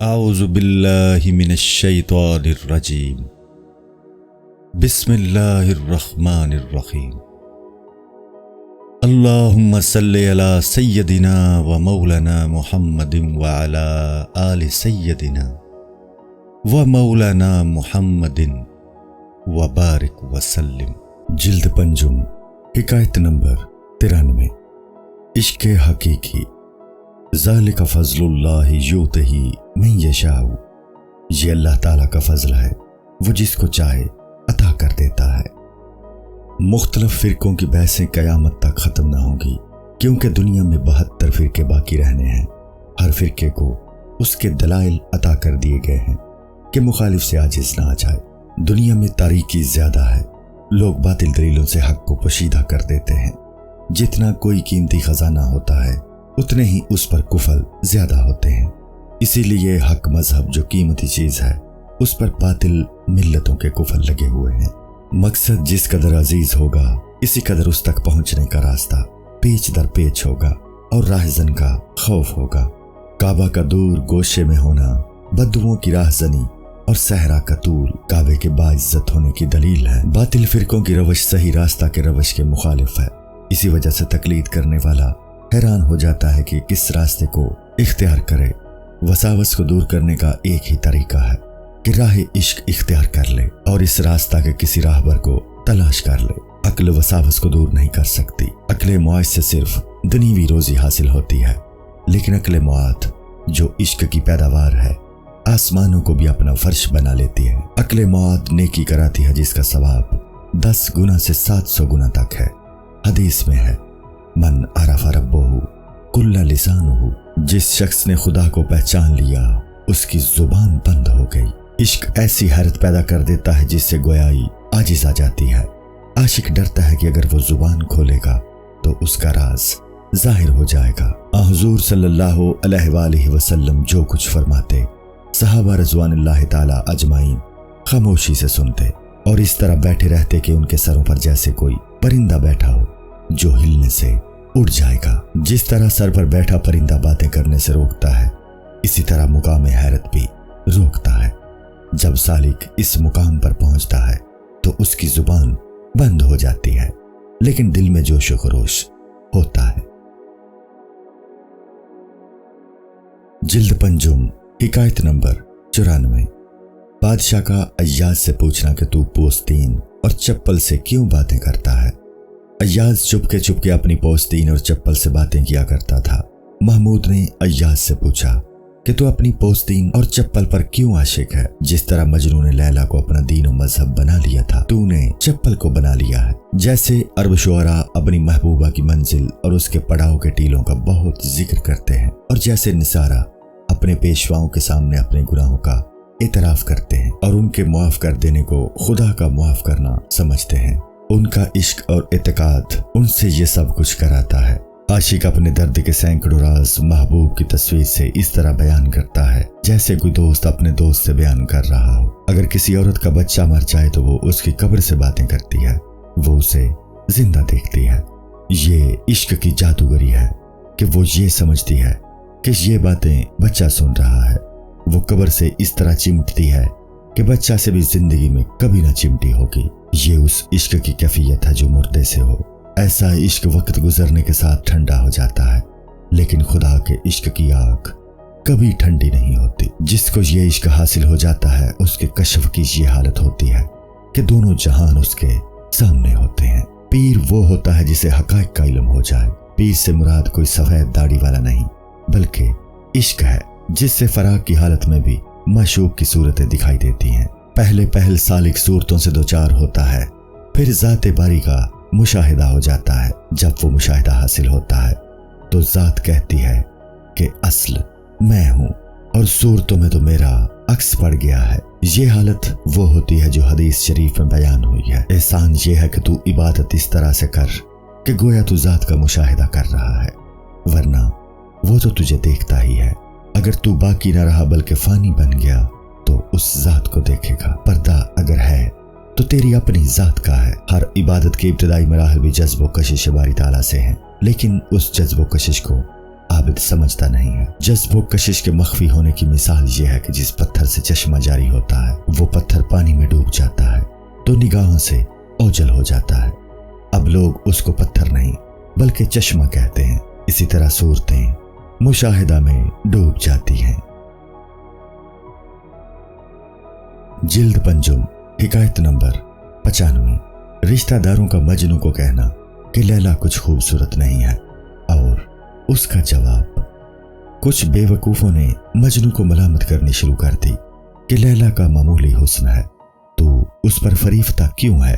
اعوذ باللہ من الشیطان الرجیم بسم اللہ الرحمن الرحیم اللہم صلی علی سیدنا و مولانا محمد وعلی آل سیدنا و مولانا محمد وبارک وسلم۔ جلد پنجم، حکایت نمبر 93۔ عشق حقیقی۔ ذالک فضل اللہ یؤتہ من یشاء، یہ اللہ تعالیٰ کا فضل ہے، وہ جس کو چاہے عطا کر دیتا ہے۔ مختلف فرقوں کی بحثیں قیامت تک ختم نہ ہوں گی، کیونکہ دنیا میں 72 فرقے باقی رہنے ہیں۔ ہر فرقے کو اس کے دلائل عطا کر دیے گئے ہیں کہ مخالف سے عاجز نہ آ جائے۔ دنیا میں تاریکی زیادہ ہے، لوگ باطل دلیلوں سے حق کو پوشیدہ کر دیتے ہیں۔ جتنا کوئی قیمتی خزانہ ہوتا ہے اتنے ہی اس پر کفل زیادہ ہوتے ہیں۔ اسی لیے حق مذہب جو قیمتی چیز ہے اس پر باطل ملتوں کے کفل لگے ہوئے ہیں۔ مقصد جس قدر عزیز ہوگا اسی قدر اس تک پہنچنے کا راستہ پیچ در پیچ ہوگا اور راہزن کا خوف ہوگا۔ کعبہ کا دور گوشے میں ہونا بدوؤں کی راہزنی اور صحرا کا طول کعبے کے باعزت ہونے کی دلیل ہے۔ باطل فرقوں کی روش صحیح راستہ کے روش کے مخالف ہے، اسی وجہ سے تقلید کرنے والا حیران ہو جاتا ہے کہ کس راستے کو اختیار کرے۔ وساوس کو دور کرنے کا ایک ہی طریقہ ہے کہ راہ عشق اختیار کر لے اور اس راستہ کے کسی راہبر کو تلاش کر لے۔ عقل وساوس کو دور نہیں کر سکتی۔ عقل معاذ سے صرف دنیوی روزی حاصل ہوتی ہے، لیکن عقل معاذ جو عشق کی پیداوار ہے آسمانوں کو بھی اپنا فرش بنا لیتی ہے۔ عقل معاذ نیکی کراتی ہے جس کا ثواب 10 گنا سے 700 گنا تک ہے۔ حدیث میں ہے من عرف ربہ کل لسانہ، جس شخص نے خدا کو پہچان لیا اس کی زبان بند ہو گئی۔ عشق ایسی حیرت پیدا کر دیتا ہے جس سے گویائی عاجز آ جاتی ہے۔ عاشق ڈرتا ہے کہ اگر وہ زبان کھولے گا تو اس کا راز ظاہر ہو جائے گا۔ حضور صلی اللہ علیہ وآلہ وسلم جو کچھ فرماتے صحابہ رضوان اللہ تعالی اجمعین خاموشی سے سنتے اور اس طرح بیٹھے رہتے کہ ان کے سروں پر جیسے کوئی پرندہ بیٹھا ہو جو ہلنے سے اڑ جائے گا۔ جس طرح سر پر بیٹھا پرندہ باتیں کرنے سے روکتا ہے، اسی طرح مقام حیرت بھی روکتا ہے۔ جب سالک اس مقام پر پہنچتا ہے تو اس کی زبان بند ہو جاتی ہے، لیکن دل میں جوش و خروش ہوتا ہے۔ جلد پنجم، حکایت نمبر 94۔ بادشاہ کا ایاز سے پوچھنا کہ تو پوستین اور چپل سے کیوں باتیں کرتا ہے۔ ایاز چپ کے اپنی پوستین اور چپل سے باتیں کیا کرتا تھا۔ محمود نے ایاز سے پوچھا کہ تو اپنی پوستین اور چپل پر کیوں عاشق ہے؟ جس طرح مجنون نے لیلا کو اپنا دین و مذہب بنا لیا تھا تو نے چپل کو بنا لیا ہے۔ جیسے عرب شعراء اپنی محبوبہ کی منزل اور اس کے پڑاؤ کے ٹیلوں کا بہت ذکر کرتے ہیں، اور جیسے نثارہ اپنے پیشواؤں کے سامنے اپنے گناہوں کا اعتراف کرتے ہیں اور ان کے معاف کر دینے کو خدا کا معاف کرنا سمجھتے ہیں، ان کا عشق اور اعتقاد ان سے یہ سب کچھ کراتا ہے۔ عاشق اپنے درد کے سینکڑوں راز محبوب کی تصویر سے اس طرح بیان کرتا ہے جیسے کوئی دوست اپنے دوست سے بیان کر رہا ہو۔ اگر کسی عورت کا بچہ مر جائے تو وہ اس کی قبر سے باتیں کرتی ہے، وہ اسے زندہ دیکھتی ہے۔ یہ عشق کی جادوگری ہے کہ وہ یہ سمجھتی ہے کہ یہ باتیں بچہ سن رہا ہے۔ وہ قبر سے اس طرح چمٹتی ہے کہ بچہ سے بھی زندگی میں کبھی نہ چمٹی ہوگی۔ یہ اس عشق کی کیفیت ہے جو مردے سے ہو۔ ایسا عشق وقت گزرنے کے ساتھ ٹھنڈا ہو جاتا ہے، لیکن خدا کے عشق کی آگ کبھی ٹھنڈی نہیں ہوتی۔ جس کو یہ عشق حاصل ہو جاتا ہے اس کے کشف کی یہ حالت ہوتی ہے کہ دونوں جہان اس کے سامنے ہوتے ہیں۔ پیر وہ ہوتا ہے جسے حقائق کا علم ہو جائے۔ پیر سے مراد کوئی سفید داڑھی والا نہیں، بلکہ عشق ہے جس سے فراق کی حالت میں بھی معشوق کی صورتیں دکھائی دیتی ہیں۔ پہل سالک صورتوں سے دوچار ہوتا ہے، پھر ذات باری کا مشاہدہ ہو جاتا ہے۔ جب وہ مشاہدہ حاصل ہوتا ہے تو ذات کہتی ہے کہ اصل میں ہوں اور صورتوں میں تو میرا عکس پڑ گیا ہے۔ یہ حالت وہ ہوتی ہے جو حدیث شریف میں بیان ہوئی ہے۔ احسان یہ ہے کہ تو عبادت اس طرح سے کر کہ گویا تو ذات کا مشاہدہ کر رہا ہے، ورنہ وہ تو تجھے دیکھتا ہی ہے۔ اگر تو باقی نہ رہا بلکہ فانی بن گیا تو اس ذات کو دیکھے گا۔ پردہ اگر ہے تو تیری اپنی ذات کا ہے۔ ہر عبادت کے ابتدائی مراحل بھی جذب و کشش باری تعالیٰ سے ہیں، لیکن اس جذب و کشش کو عابد سمجھتا نہیں ہے۔ جذب و کشش کے مخفی ہونے کی مثال یہ ہے کہ جس پتھر سے چشمہ جاری ہوتا ہے وہ پتھر پانی میں ڈوب جاتا ہے تو نگاہوں سے اوجھل ہو جاتا ہے۔ اب لوگ اس کو پتھر نہیں بلکہ چشمہ کہتے ہیں۔ اسی طرح صورتیں مشاہدہ میں ڈوب جاتی ہیں۔ جلد پنجم، حکایت نمبر 95۔ رشتہ داروں کا مجنوں کو کہنا کہ لیلا کچھ خوبصورت نہیں ہے اور اس کا جواب۔ کچھ بے وقوفوں نے مجنوں کو ملامت کرنی شروع کر دی کہ لیلا کا معمولی حسن ہے تو اس پر فریفتہ کیوں ہے؟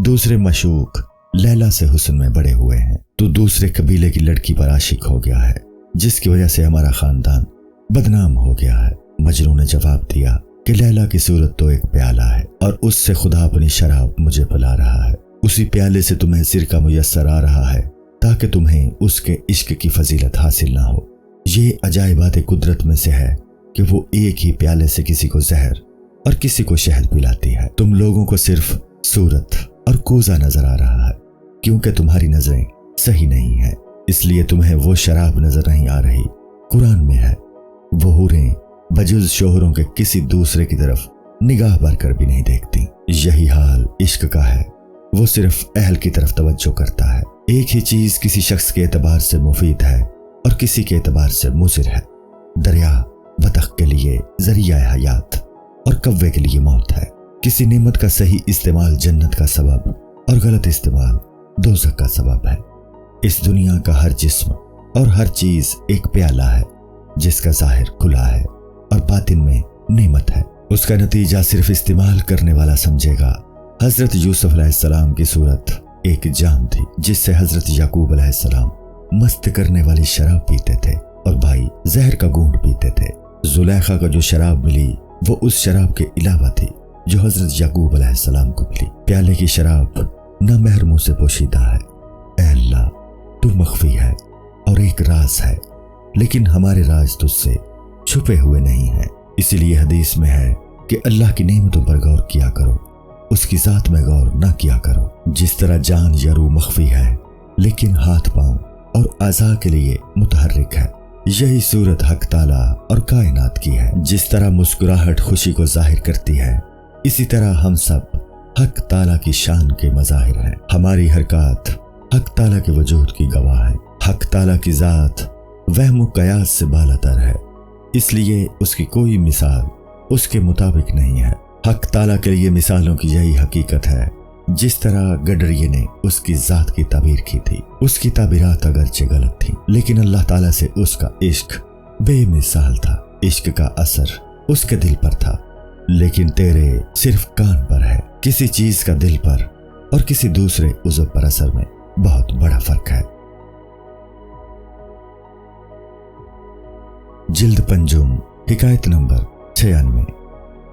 دوسرے مشوق لیلا سے حسن میں بڑے ہوئے ہیں تو دوسرے قبیلے کی لڑکی پر عاشق ہو گیا ہے جس کی وجہ سے ہمارا خاندان بدنام ہو گیا ہے۔ مجنوں نے جواب دیا کہ لیلا کی صورت تو ایک پیالہ ہے اور اس سے خدا اپنی شراب مجھے پلا رہا ہے۔ اسی پیالے سے تمہیں سرکہ میسر آ رہا ہے تاکہ تمہیں اس کے عشق کی فضیلت حاصل نہ ہو۔ یہ عجائبات قدرت میں سے ہے کہ وہ ایک ہی پیالے سے کسی کو زہر اور کسی کو شہد پلاتی ہے۔ تم لوگوں کو صرف صورت اور کوزہ نظر آ رہا ہے کیونکہ تمہاری نظریں صحیح نہیں ہیں، اس لیے تمہیں وہ شراب نظر نہیں آ رہی۔ قرآن میں ہے وہ حوریں بجز شوہروں کے کسی دوسرے کی طرف نگاہ بھر کر بھی نہیں دیکھتی۔ یہی حال عشق کا ہے، وہ صرف اہل کی طرف توجہ کرتا ہے۔ ایک ہی چیز کسی شخص کے اعتبار سے مفید ہے اور کسی کے اعتبار سے مضر ہے۔ دریا بطخ کے لیے ذریعہ حیات اور کوے کے لیے موت ہے۔ کسی نعمت کا صحیح استعمال جنت کا سبب اور غلط استعمال دوزخ کا سبب ہے۔ اس دنیا کا ہر جسم اور ہر چیز ایک پیالہ ہے جس کا ظاہر کھلا ہے اور باطن میں نعمت ہے۔ اس کا نتیجہ صرف استعمال کرنے والا سمجھے گا۔ حضرت یوسف علیہ السلام کی صورت ایک جام تھی جس سے حضرت یعقوب علیہ السلام مست کرنے والی شراب پیتے تھے اور بھائی زہر کا گھونٹ پیتے تھے۔ زلیخا کو جو شراب ملی وہ اس شراب کے علاوہ تھی جو حضرت یعقوب علیہ السلام کو ملی۔ پیالے کی شراب نامحرموں سے پوشیدہ ہے۔ اے اللہ تو مخفی ہے اور ایک راز ہے، لیکن ہمارے راز تجھ سے چھپے ہوئے نہیں ہیں۔ اسی لیے حدیث میں ہے کہ اللہ کی نعمتوں پر غور کیا کرو، اس کی ذات میں غور نہ کیا کرو۔ جس طرح جان یا روح مخفی ہے لیکن ہاتھ پاؤں اور اعضاء کے لیے متحرک ہے، یہی صورت حق تعالیٰ اور کائنات کی ہے۔ جس طرح مسکراہٹ خوشی کو ظاہر کرتی ہے اسی طرح ہم سب حق تعالیٰ کی شان کے مظاہر ہیں۔ ہماری حرکات حق تعالیٰ کے وجود کی گواہ ہے۔ حق تعالیٰ کی ذات وہم و قیاس سے بالا تر ہے، اس لیے اس کی کوئی مثال اس کے مطابق نہیں ہے۔ حق تعالیٰ کے لیے مثالوں کی یہی حقیقت ہے۔ جس طرح گڈریے نے اس کی ذات کی تعبیر کی تھی، اس کی تعبیرات اگرچہ غلط تھیں لیکن اللہ تعالیٰ سے اس کا عشق بے مثال تھا۔ عشق کا اثر اس کے دل پر تھا لیکن تیرے صرف کان پر ہے۔ کسی چیز کا دل پر اور کسی دوسرے عضو پر اثر میں بہت بڑا فرق ہے۔ جلد پنجم، حکایت نمبر 96۔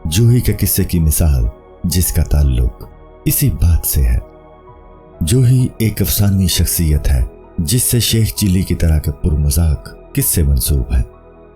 جوہی کے قصے کی مثال جس کا تعلق اسی بات سے ہے۔ جوہی ایک افسانوی شخصیت ہے جس سے شیخ چلی کی طرح کے پرمذاق قصے منسوب ہیں۔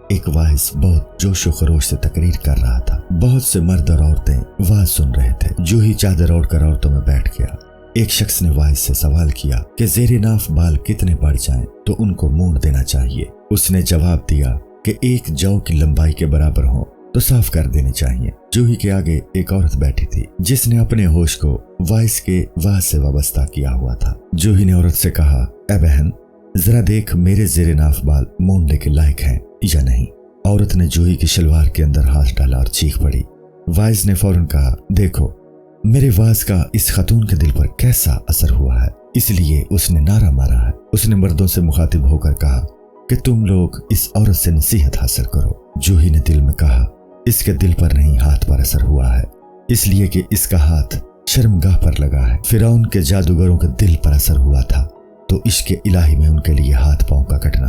ایک واعظ بہت جوش و خروش سے تقریر کر رہا تھا۔ بہت سے مرد اور عورتیں واعظ سن رہے تھے۔ جوہی چادر اوڑھ کر عورتوں میں بیٹھ گیا۔ ایک شخص نے واعظ سے سوال کیا کہ زیر ناف بال کتنے بڑھ جائیں تو ان کو مونڈ دینا چاہیے۔ اس نے جواب دیا کہ ایک جو کی لمبائی کے برابر ہوں تو صاف کر دینی چاہیے۔ جوہی کے آگے ایک عورت بیٹھی تھی جس نے اپنے ہوش کو واعظ کے واعظ سے وابستہ کیا ہوا تھا۔ جوہی نے عورت سے کہا، اے بہن ذرا دیکھ میرے زیر ناف بال مونڈنے کے لائق ہیں یا نہیں۔ عورت نے جوہی کی شلوار کے اندر ہاتھ ڈالا اور چیخ پڑی۔ واعظ نے فوراً کہا، دیکھو میرے واعظ کا اس خاتون کے دل پر کیسا اثر ہوا ہے، اس لیے اس نے نعرہ مارا ہے۔ اس نے مردوں سے مخاطب ہو کر کہا کہ تم لوگ اس عورت سے نصیحت حاصل کرو۔ جوہی نے دل میں کہا، اس کے دل پر نہیں ہاتھ پر اثر ہوا ہے، اس لیے کہ اس کا ہاتھ شرمگاہ پر لگا ہے۔ فرعون کے جادوگروں کے دل پر اثر ہوا تھا تو عشق الہی میں ان کے لیے ہاتھ پاؤں کا کٹنا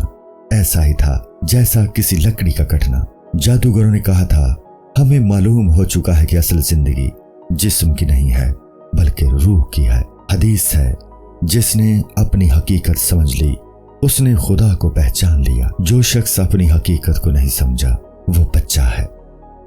ایسا ہی تھا جیسا کسی لکڑی کا کٹنا۔ جادوگروں نے کہا تھا، ہمیں معلوم ہو چکا ہے کہ اصل زندگی جسم کی نہیں ہے بلکہ روح کی ہے۔ حدیث ہے، جس نے اپنی حقیقت سمجھ لی اس نے خدا کو پہچان لیا۔ جو شخص اپنی حقیقت کو نہیں سمجھا وہ بچہ ہے۔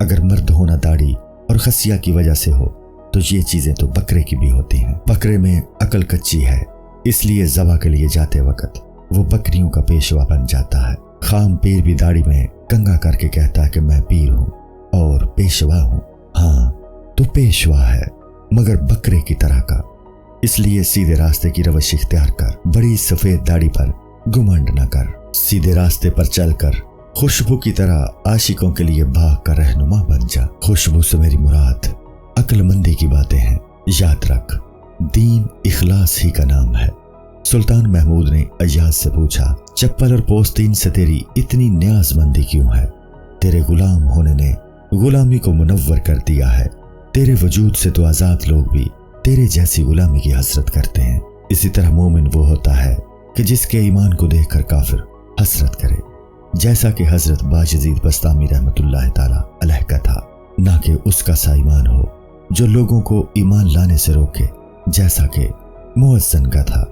اگر مرد ہونا داڑھی اور خصیہ کی وجہ سے ہو تو یہ چیزیں تو بکرے کی بھی ہوتی ہیں۔ بکرے میں عقل کچی ہے، اس لیے ذبح کے لیے جاتے وقت वो बकरियों का पेशवा बन जाता है। खाम पीर भी दाढ़ी में कंघा करके कहता है कि मैं पीर हूँ और पेशवा हूँ। हाँ, तो पेशवा है मगर बकरे की तरह का। इसलिए सीधे रास्ते की रवश इख्तियार कर, बड़ी सफेद दाढ़ी पर घुमंड न कर। सीधे रास्ते पर चलकर खुशबू की तरह आशिकों के लिए बाग का रहनुमा बन जा। खुशबू से मेरी मुराद अक्लमंदी की बातें हैं। याद रख, दीन इखलास ही का नाम है। सुल्तान महमूद ने अय्याज से पूछा, चप्पल और पोस्तीन से तेरी इतनी न्याजमंदी क्यों है? तेरे गुलाम होने ने गुलामी को मुनव्वर कर दिया है। तेरे वजूद से तो आजाद लोग भी तेरे जैसी गुलामी की हसरत करते हैं। इसी तरह मोमिन वो होता है कि जिसके ईमान को देखकर काफिर हसरत करे, जैसा कि हजरत बायजीद बस्तामी रहमतुल्लाह ताला अलैह का था, ना कि उसका सा ईमान हो जो लोगों को ईमान लाने से रोके, जैसा कि मुअज्जन का था।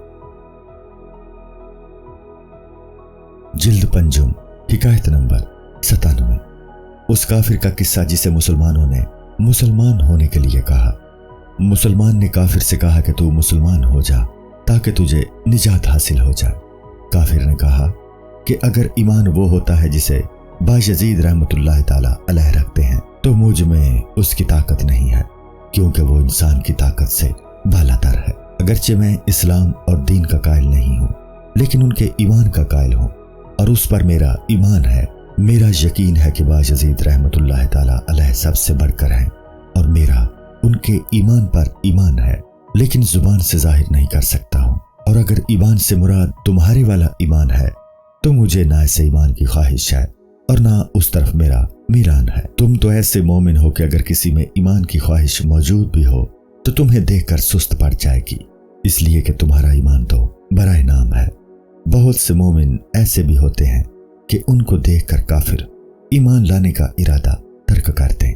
जिल्द पंजुम, हिकायत नंबर 97। उस काफिर का किस्सा जिसे मुसलमानों ने मुसलमान होने के लिए कहा। मुसलमान ने काफिर से कहा कि तू मुसलमान हो जा ताकि तुझे निजात हासिल हो जाए। काफिर ने कहा कि अगर ईमान वो होता है जिसे बायजीद रहमतुल्लाह ताला अलैह रखते हैं तो मुझ में उसकी ताकत नहीं है, क्योंकि वो इंसान की ताकत से बालातर है। अगरचे मैं इस्लाम और दीन का कायल नहीं हूँ, लेकिन उनके ईमान का कायल हूँ और उस पर मेरा ईमान है। मेरा यकीन है कि बायजीद रहमतुल्लाह ताला अलैह सबसे बढ़कर हैं और मेरा उनके ईमान पर ईमान है, लेकिन जुबान से जाहिर नहीं कर सकता हूँ। और अगर ईमान से मुराद तुम्हारे वाला ईमान है तो मुझे ना ऐसे ईमान की ख्वाहिश है और ना उस तरफ मेरा मीरान है। तुम तो ऐसे मोमिन हो कि अगर किसी में ईमान की ख्वाहिश मौजूद भी हो तो तुम्हें देखकर सुस्त पड़ जाएगी, इसलिए कि तुम्हारा ईमान तो बराए नाम है। बहुत से मोमिन ऐसे भी होते हैं कि उनको देखकर काफिर ईमान लाने का इरादा तर्क कर दें।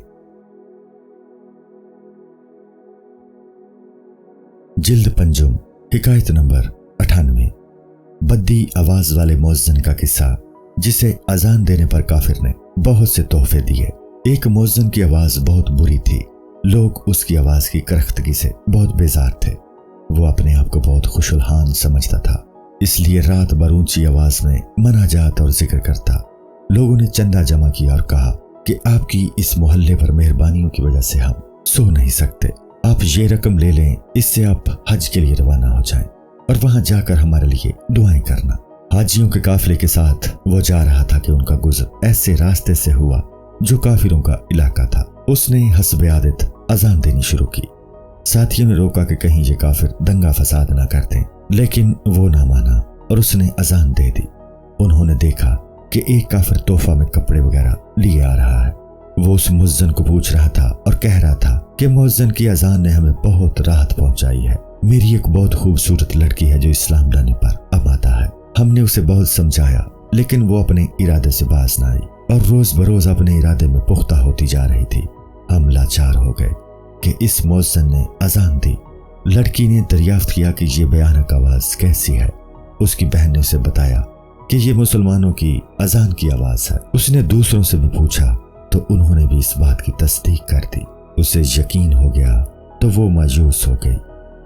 जिल्द पंजुम, हिकायत नंबर 98। बद्दी आवाज वाले मुअज्जिन का किस्सा जिसे अजान देने पर काफिर ने बहुत से तोहफे दिए। एक मुअज्जिन की आवाज बहुत बुरी थी। लोग उसकी आवाज की करख्तगी से बहुत बेजार थे। वो अपने आप को बहुत खुशुलहान समझता था, इसलिए रात भर ऊंची आवाज में मनाजात और जिक्र करता। लोगों ने चंदा जमा किया और कहा कि आपकी इस मोहल्ले पर मेहरबानियों की वजह से हम सो नहीं सकते। आप ये रकम ले लें, इससे आप हज के लिए रवाना हो जाएं और वहां जाकर हमारे लिए दुआएं करना। हाजियों के काफिले के साथ वो जा रहा था कि उनका गुज़र ऐसे रास्ते से हुआ जो काफिरों का इलाका था। उसने हस्बे आदत अजान देनी शुरू की। साथियों ने रोका कि कहीं ये काफिर दंगा फसाद ना कर दें, लेकिन वो ना माना और उसने अजान दे दी। उन्होंने देखा कि एक काफिर तोहफा में कपड़े वगैरह लिए आ रहा है। वो उस मुअज्जिन को पूछ रहा था और कह रहा था कि मुअज्जिन की अजान ने हमें बहुत राहत पहुंचाई है। मेरी एक बहुत खूबसूरत लड़की है जो इस्लाम लाने पर अब आता है। हमने उसे बहुत समझाया, लेकिन वो अपने इरादे से बाज न आई और रोज बरोज अपने इरादे में पुख्ता होती जा रही थी। हम लाचार हो गए कि इस मुअज्जिन ने अजान दी। लड़की ने दरियाफ्त किया कि ये भयानक आवाज कैसी है। उसकी बहन ने उसे बताया कि ये मुसलमानों की अजान की आवाज है। उसने दूसरों से भी पूछा तो उन्होंने भी इस बात की तस्दीक कर दी। उसे यकीन हो गया तो वो मायूस हो गई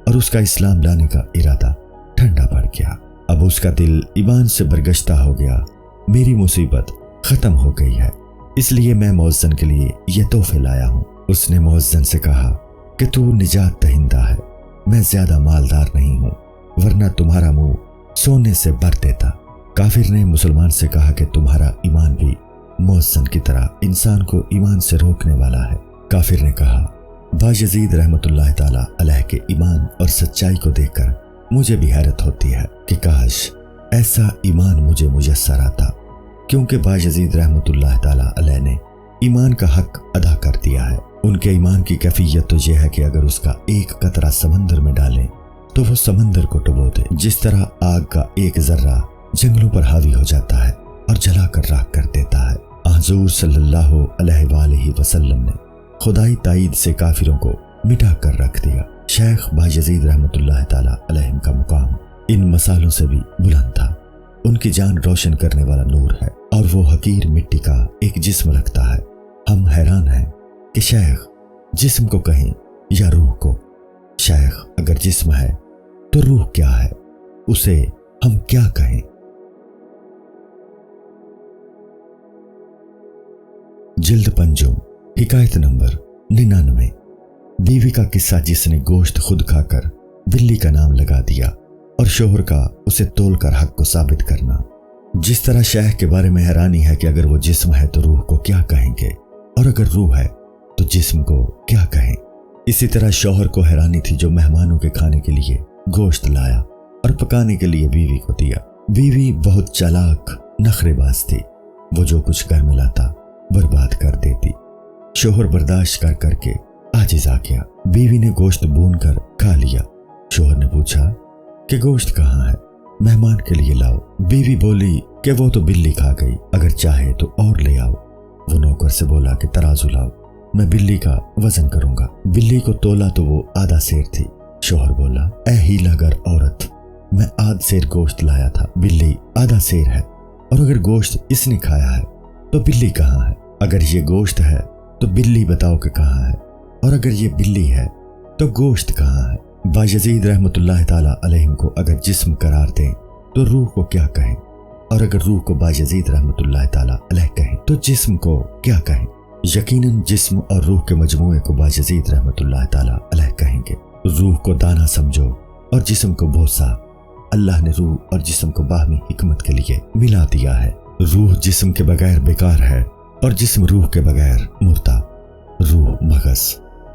और उसका इस्लाम लाने का इरादा ठंडा पड़ गया। अब उसका दिल ईमान से बरगश्ता हो गया। मेरी मुसीबत खत्म हो गई है, इसलिए मैं मुअज्जिन के लिए ये तोहफे लाया हूँ। उसने मुअज्जिन से कहा कि तू निजात दहिंदा है, मैं ज्यादा मालदार नहीं हूँ, वरना तुम्हारा मुंह सोने से भर देता। काफिर ने मुसलमान से कहा कि तुम्हारा ईमान भी मुअज्जिन की तरह इंसान को ईमान से रोकने वाला है। काफिर ने कहा, बायजीद रहमतुल्लाह ताला अलैह के ईमान और सच्चाई को देखकर मुझे भी हैरत होती है कि काश ऐसा ईमान मुझे मुयस्सर आता, क्योंकि बायजीद रहमतुल्लाह ताला अलैह ने ईमान का हक अदा कर दिया है। उनके ईमान की कैफियत तो यह है कि अगर उसका एक कतरा समंदर में डालें तो वो समंदर को डुबो दे। जिस तरह आग का एक जर्रा जंगलों पर हावी हो जाता है और जलाकर राख कर देता है। हुजूर सल्लल्लाहु अलैहि वसल्लम ने खुदाई ताईद से काफिरों को मिटा कर रख दिया। शेख बायजीद रहमतुल्लाह ताला अलैह का मुकाम इन मसालों से भी बुलंद था। उनकी जान रोशन करने वाला नूर है और वो हकीर मिट्टी का एक जिस्म रखता है। हम हैरान हैं कि शेख जिस्म को कहें या रूह को। शेख अगर जिस्म है तो रूह क्या है, उसे हम क्या कहें? जिल्द पंजुम हिकायत नंबर 99। बीवी का किस्सा जिसने गोश्त खुद खाकर बिल्ली का नाम लगा दिया और शोहर का उसे तोलकर हक को साबित करना। जिस तरह शैह के बारे में हैरानी है कि अगर वो जिस्म है तो रूह को क्या कहेंगे, और अगर रूह है तो जिस्म को क्या कहें, इसी तरह शौहर को हैरानी थी जो मेहमानों के खाने के लिए गोश्त लाया और पकाने के लिए बीवी को दिया। बीवी बहुत चालाक नखरेबाज थी। वो जो कुछ घर में लाता बर्बाद कर देती। शोहर बर्दाश्त कर करके आजिज आ गया। बीवी ने गोश्त भून कर खा लिया। शोहर ने पूछा कि गोश्त कहाँ है, मेहमान के लिए लाओ। बीवी बोली कि वो तो बिल्ली खा गई, अगर चाहे तो और ले आओ। वो नौकर से बोला कि तराजू लाओ, मैं बिल्ली का वजन करूंगा। बिल्ली को तोला तो वो आधा सेर थी। शोहर बोला, ऐ हीलागर औरत, मैं आध सेर गोश्त लाया था, बिल्ली आधा सेर है, और अगर गोश्त इसने खाया है तो बिल्ली कहाँ है? अगर ये गोश्त है तो बिल्ली बताओ कि कहाँ है, और अगर ये बिल्ली है तो गोश्त कहाँ है? बायजीद रहमतुल्लाह ताला अलैहिम को अगर जिस्म करार दें तो रूह को क्या कहें, और अगर रूह को बायजीद रहमतुल्लाह ताला अलैह कहें तो जिस्म को क्या कहें? यकीनन जिस्म और रूह के मजमूए को बायजीद रहमतुल्लाह ताला अलैह कहेंगे। रूह को दाना समझो और जिस्म को भूसा। अल्लाह ने रूह और जिस्म को बाहमी हिकमत के लिए मिला दिया है। रूह जिस्म के बगैर बेकार है और जिस्म रूह के बगैर मुर्दा। रूह मगज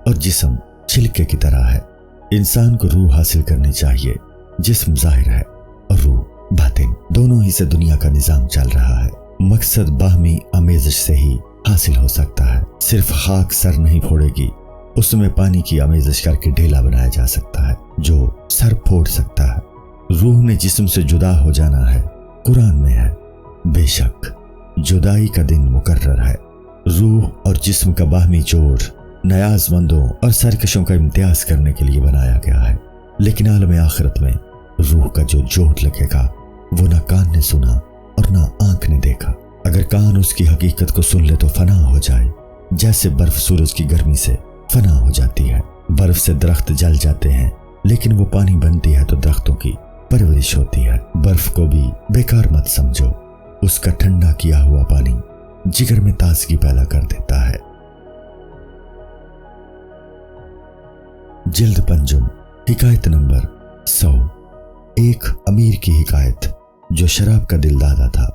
और जिस्म छिलके की तरह है। इंसान को रूह हासिल करनी चाहिए। जिस्म जाहिर है और रूह बातिन, दोनों ही से दुनिया का निजाम चल रहा है। मकसद बाहमी आमेज़श से ही हासिल हो सकता है। सिर्फ खाक सर नहीं फोड़ेगी, उसमें पानी की आमेज़श करके ढेला बनाया जा सकता है जो सर फोड़ सकता है। रूह ने जिस्म से जुदा हो जाना है, कुरान में है। बेशक जुदाई का दिन मुकर्रर है। रूह और जिस्म का बाहमी जोड़ नयाजमंदों और सरकशों का इम्तियाज करने के लिए बनाया गया है, लेकिन आलम आखिरत में रूह का जो जोड़ लगेगा वो ना कान ने सुना और ना आंख ने देखा। अगर कान उसकी हकीकत को सुन ले तो फना हो जाए, जैसे बर्फ सूरज की गर्मी से फना हो जाती है। बर्फ से दरख्त जल जाते हैं, लेकिन वो पानी बनती है तो दरख्तों की परवरिश होती है। बर्फ को भी बेकार मत समझो, उसका ठंडा किया हुआ पानी जिगर में ताजगी पैदा कर देता है। जिल्द पंजुम हिकायत नंबर 100। एक अमीर की हिकायत जो शराब का दिलदादा था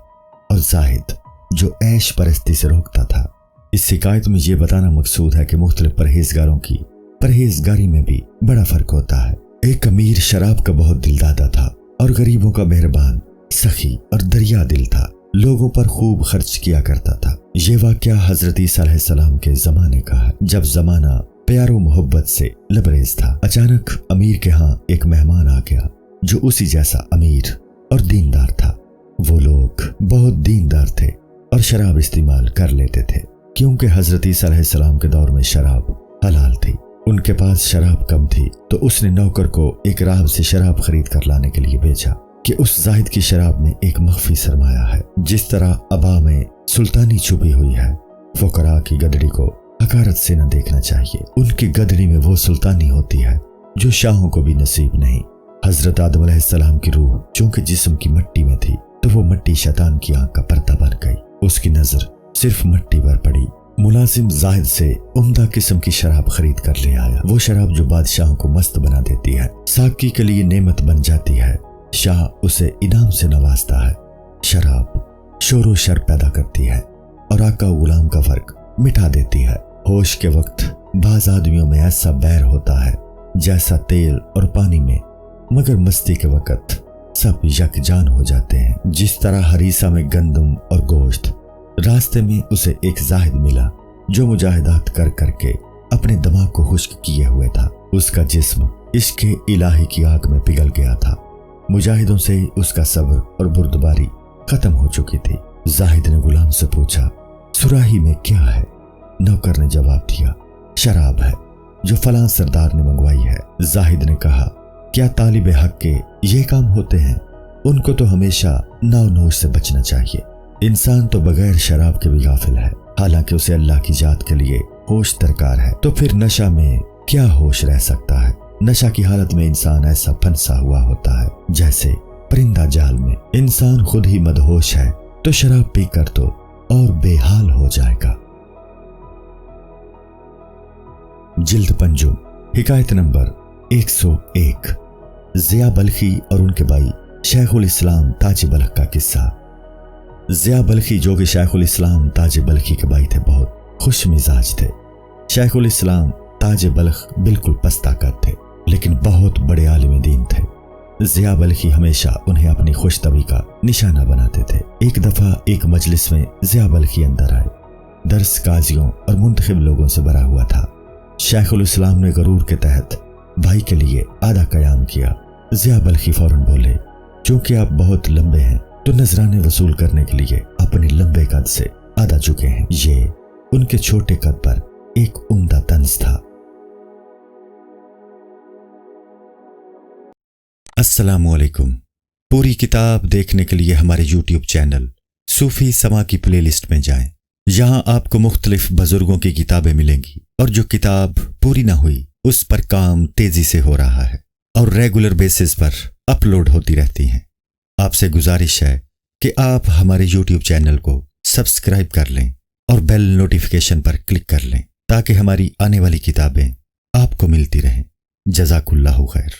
और जाहिद जो ऐश परस्ती से रोकता था। इस हिकायत में यह बताना मकसूद है कि मुख्तलिफ परहेजगारों की परहेजगारी में भी बड़ा फर्क होता है। एक अमीर शराब का बहुत दिलदादा था और गरीबों का मेहरबान, सखी और दरिया दिल था। लोगों पर खूब खर्च किया करता था। ये वाकया हजरत ईसा अलैहिस्सलाम के जमाने का है, जब जमाना प्यारो मोहब्बत से लबरेज था। अचानक अमीर के यहाँ एक मेहमान आ गया जो उसी जैसा अमीर और दीनदार था। वो लोग बहुत दीनदार थे और शराब इस्तेमाल कर लेते थे, क्योंकि हजरत ईसा अलैहिस्सलाम के दौर में शराब हलाल थी। उनके पास शराब कम थी तो उसने नौकर को एक राहब से शराब खरीद कर लाने के लिए भेजा कि उस जाहिद की शराब में एक मख्फी सरमाया है। जिस तरह अबा में सुल्तानी छुपी हुई है, फुकरा की गदड़ी को हकारत से न देखना चाहिए। उनकी गदड़ी में वो सुल्तानी होती है जो शाहों को भी नसीब नहीं। हजरत आदम अलैहिस्सलाम की रूह चूंकि जिस्म की मिट्टी में थी तो वो मिट्टी शैतान की आंख का पर्दा बन गई। उसकी नजर सिर्फ मिट्टी पर पड़ी। मुलाजिम जाहिद से उम्दा किस्म की शराब खरीद कर ले आया। वो शराब जो बादशाहों को मस्त बना देती है, साकी के लिए नेमत बन जाती है, शाह उसे इनाम से नवाजता है। शराब शोर शर पैदा करती है और आका गुलाम का फर्क मिटा देती है। होश के वक्त बाज आदमियों में ऐसा बैर होता है जैसा तेल और पानी में, मगर मस्ती के वक्त सब यकजान हो जाते हैं। जिस तरह हरीसा में गंदम और गोश्त। रास्ते में उसे एक जाहिद मिला जो मुजाहिदात कर करके अपने दिमाग को खुश्क किए हुए था। उसका जिस्म इश्क इलाही की आग में पिघल गया था। मुजाहिदों से उसका सब्र और बुर्दबारी खत्म हो चुकी थी। जाहिद ने गुलाम से पूछा, सुराही में क्या है? नौकर ने जवाब दिया, शराब है जो फलां सरदार ने मंगवाई है। जाहिद ने कहा, क्या तालिब हक के ये काम होते हैं? उनको तो हमेशा नाव-नोश से बचना चाहिए। इंसान तो बगैर शराब के भी गाफिल है, हालांकि उसे अल्लाह की जात के लिए होश दरकार है। तो फिर नशा में क्या होश रह सकता है? नशा की हालत में इंसान ऐसा फंसा हुआ होता है जैसे परिंदा जाल में। इंसान खुद ही मदहोश है तो शराब पीकर तो और बेहाल हो जाएगा। जिल्द पंजुम हिकायत नंबर 101। ज़िया बल्खी और उनके भाई शेखुल इस्लाम ताज बल्ख का किस्सा। ज़िया बल्खी जो कि शेखुल इस्लाम ताज बल्खी के भाई थे, बहुत खुश मिजाज थे। शेखुल इस्लाम ताज बल्ख बिल्कुल पस्ताकत थे, लेकिन बहुत बड़े आलिम दीन थे। ज़िया बल्खी हमेशा उन्हें अपनी खुशतबी का निशाना बनाते थे। एक दफ़ा एक मजलिस में ज़िया बल्खी अंदर आए। दर्स काजियों और मुंतखब लोगों से भरा हुआ था। शेखुल इस्लाम ने गरूर के तहत भाई के लिए आधा कयाम किया। ज़िया बल्खी फौरन बोले, चूंकि आप बहुत लंबे हैं तो नजराने वसूल करने के लिए अपने लंबे कद से आधा चुके हैं। ये उनके छोटे कद पर एक उम्दा तंज था। अस्सलामुअलैकुम। पूरी किताब देखने के लिए हमारे YouTube चैनल सूफी समा की प्लेलिस्ट में जाएं। यहाँ आपको मुख्तलिफ बुजुर्गों की किताबें मिलेंगी और जो किताब पूरी ना हुई उस पर काम तेजी से हो रहा है और रेगुलर बेसिस पर अपलोड होती रहती हैं। आपसे गुजारिश है कि आप हमारे YouTube चैनल को सब्सक्राइब कर लें और बेल नोटिफिकेशन पर क्लिक कर लें ताकि हमारी आने वाली किताबें आपको मिलती रहें। जज़ाकुल्लाहु खैर।